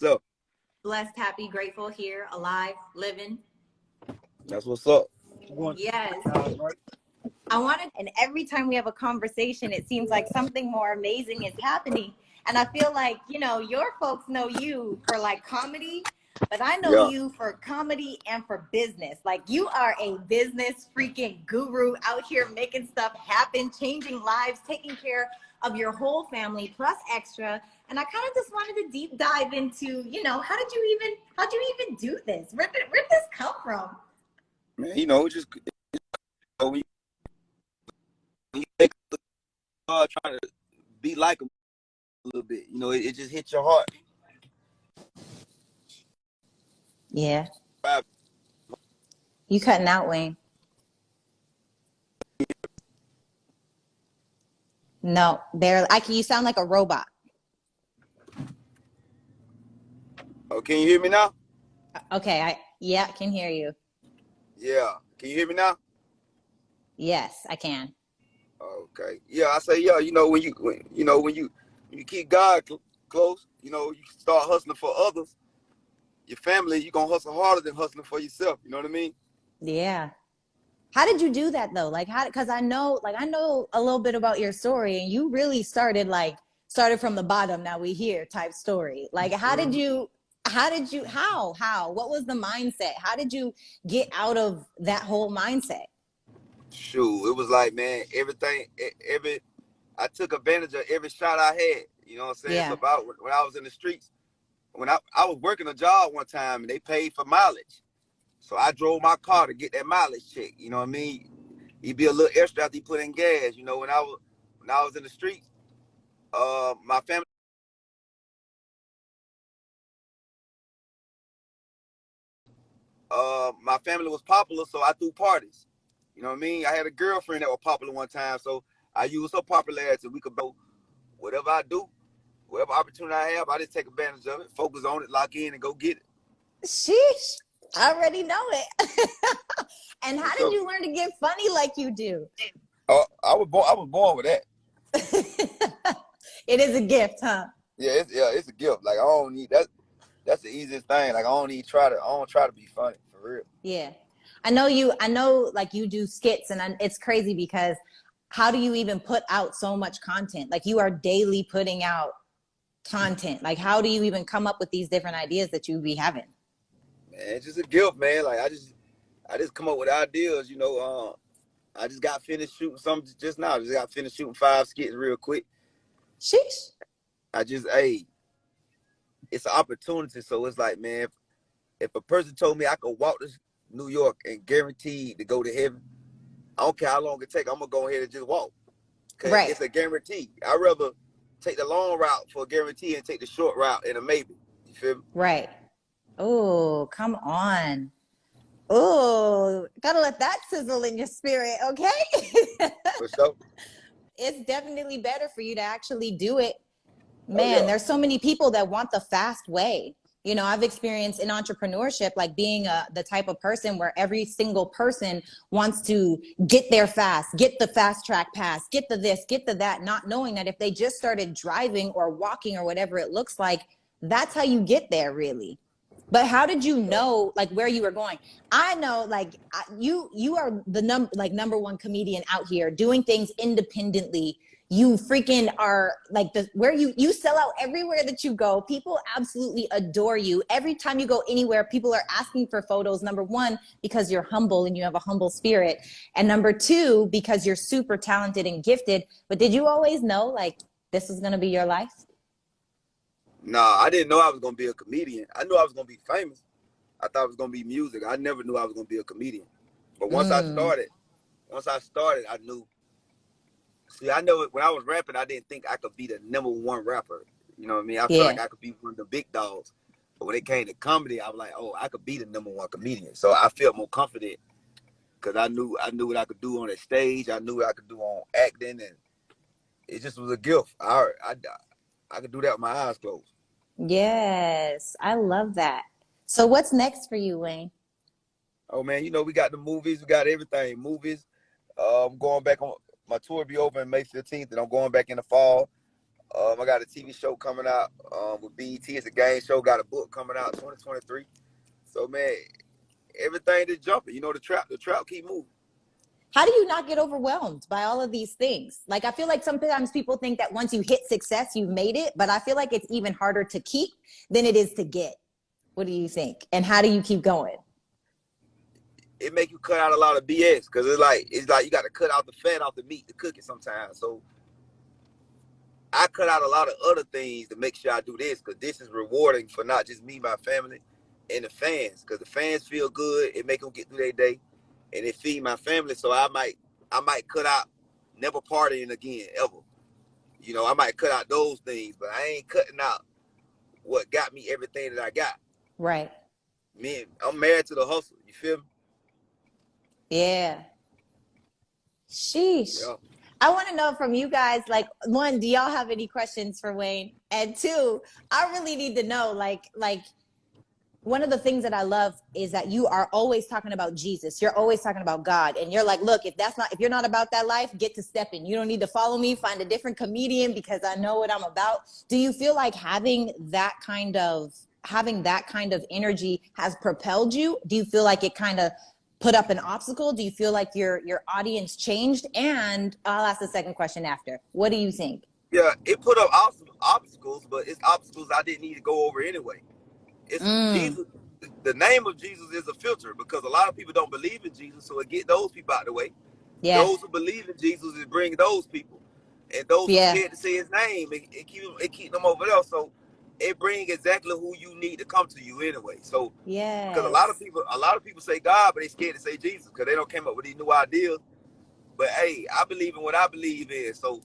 So blessed, happy, grateful, here, alive, living. that's what's up. Yes. I wanted, and every time we have a conversation, it seems like something more amazing is happening. And I feel like, you know, your folks know you for like comedy, but I know you for comedy and for business. Like you are a business freaking guru out here making stuff happen, changing lives, taking care of your whole family plus extra. And I kind of just wanted to deep dive into, you know, how'd you even do this? Where did this come from? Man, you know, just when you think trying to be like them a little bit, you know, it just hits your heart. Yeah. You cutting out, Wayne. No, you sound like a robot. Oh, can you hear me now? Okay, I can hear you. Yeah. Can you hear me now? Yes, I can. Okay. Yeah, I say, yeah, you know, when you keep God close, you know, you start hustling for others, your family, you're gonna hustle harder than hustling for yourself. You know what I mean? Yeah. How did you do that though? Like because I know a little bit about your story, and you really started from the bottom, now we here type story. Like how what was the mindset? How did you get out of that whole mindset? Shoot, it was like, man, I took advantage of every shot I had. You know what I'm saying? Yeah. So about when I was in the streets, when I was working a job one time and they paid for mileage. So I drove my car to get that mileage check. You know what I mean? You'd be a little extra after you put in gas. You know, when I was in the streets, my family was popular, so I threw parties. You know what I mean? I had a girlfriend that was popular one time, so I used her popularity. We could go whatever I do, whatever opportunity I have, I just take advantage of it, focus on it, lock in, and go get it. Sheesh. I already know it. And how did you learn to get funny like you do? I was born with that. It is a gift, huh? Yeah, it's a gift. Like I don't need that. That's the easiest thing. Like I don't try to be funny for real. Yeah. I know like you do skits, and it's crazy because how do you even put out so much content? Like you are daily putting out content. Like how do you even come up with these different ideas that you be having? Man, it's just a gift, man. Like I just come up with ideas, you know. I just got finished shooting something just now. Just got finished shooting 5 skits real quick. Sheesh. It's an opportunity. So it's like, man, if a person told me I could walk to New York and guaranteed to go to heaven, I don't care how long it takes, I'm going to go ahead and just walk. Because it's a guarantee. I'd rather take the long route for a guarantee and take the short route and a maybe. You feel me? Right. Oh, come on. Oh, gotta let that sizzle in your spirit, okay? For sure. It's definitely better for you to actually do it. Man, there's so many people that want the fast way. You know, I've experienced in entrepreneurship, like being the type of person where every single person wants to get there fast, get the fast track pass, get the this, get the that, not knowing that if they just started driving or walking or whatever it looks like, that's how you get there really. But how did you know like where you were going? I know like you are the number one comedian out here doing things independently. You freaking are like where you sell out everywhere that you go. People absolutely adore you. Every time you go anywhere, people are asking for photos. Number one, because you're humble and you have a humble spirit. And number two, because you're super talented and gifted. But did you always know like this was going to be your life? Nah, I didn't know I was going to be a comedian. I knew I was going to be famous. I thought it was going to be music. I never knew I was going to be a comedian. But once I started, I knew. See, I know when I was rapping, I didn't think I could be the #1 rapper. You know what I mean? I felt like I could be one of the big dogs. But when it came to comedy, I was like, oh, I could be the #1 comedian. So I felt more confident because I knew what I could do on the stage. I knew what I could do on acting, and it just was a gift. I could do that with my eyes closed. Yes, I love that. So what's next for you, Wayne? Oh man, you know we got the movies, we got everything. Movies. I'm going back on my tour. Be over in May 15th, and I'm going back in the fall. I got a TV show coming out with BET. It's a game show. Got a book coming out 2023. So man, everything is jumping. You know, the trap keep moving. How do you not get overwhelmed by all of these things? Like, I feel like sometimes people think that once you hit success, you've made it, but I feel like it's even harder to keep than it is to get. What do you think? And how do you keep going? It make you cut out a lot of BS because it's like you got to cut out the fat off the meat to cook it sometimes. So I cut out a lot of other things to make sure I do this because this is rewarding for not just me, my family, and the fans. Because the fans feel good, it make them get through their day, and it feed my family. So I might cut out never partying again ever. You know, I might cut out those things, but I ain't cutting out what got me everything that I got. Right. Me, I'm married to the hustle. You feel me? Yeah. Sheesh. Yeah. I want to know from you guys, like, one, do y'all have any questions for Wayne? And two, I really need to know, like one of the things that I love is that you are always talking about Jesus. You're always talking about God. And you're like, look, if you're not about that life, get to stepping. You don't need to follow me, find a different comedian because I know what I'm about. Do you feel like having that kind of energy has propelled you? Do you feel like it kind of put up an obstacle? Do you feel like your audience changed? And I'll ask the second question after. What do you think? Yeah, it put up obstacles, but it's obstacles I didn't need to go over anyway. It's Jesus. The name of Jesus is a filter because a lot of people don't believe in Jesus, so it get those people out of the way. Yeah. Those who believe in Jesus is bring those people, and those who scared to say His name, it keep them over there. So it bring exactly who you need to come to you anyway. So because a lot of people say God, but they scared to say Jesus because they don't came up with these new ideas. But hey, I believe in what I believe in. So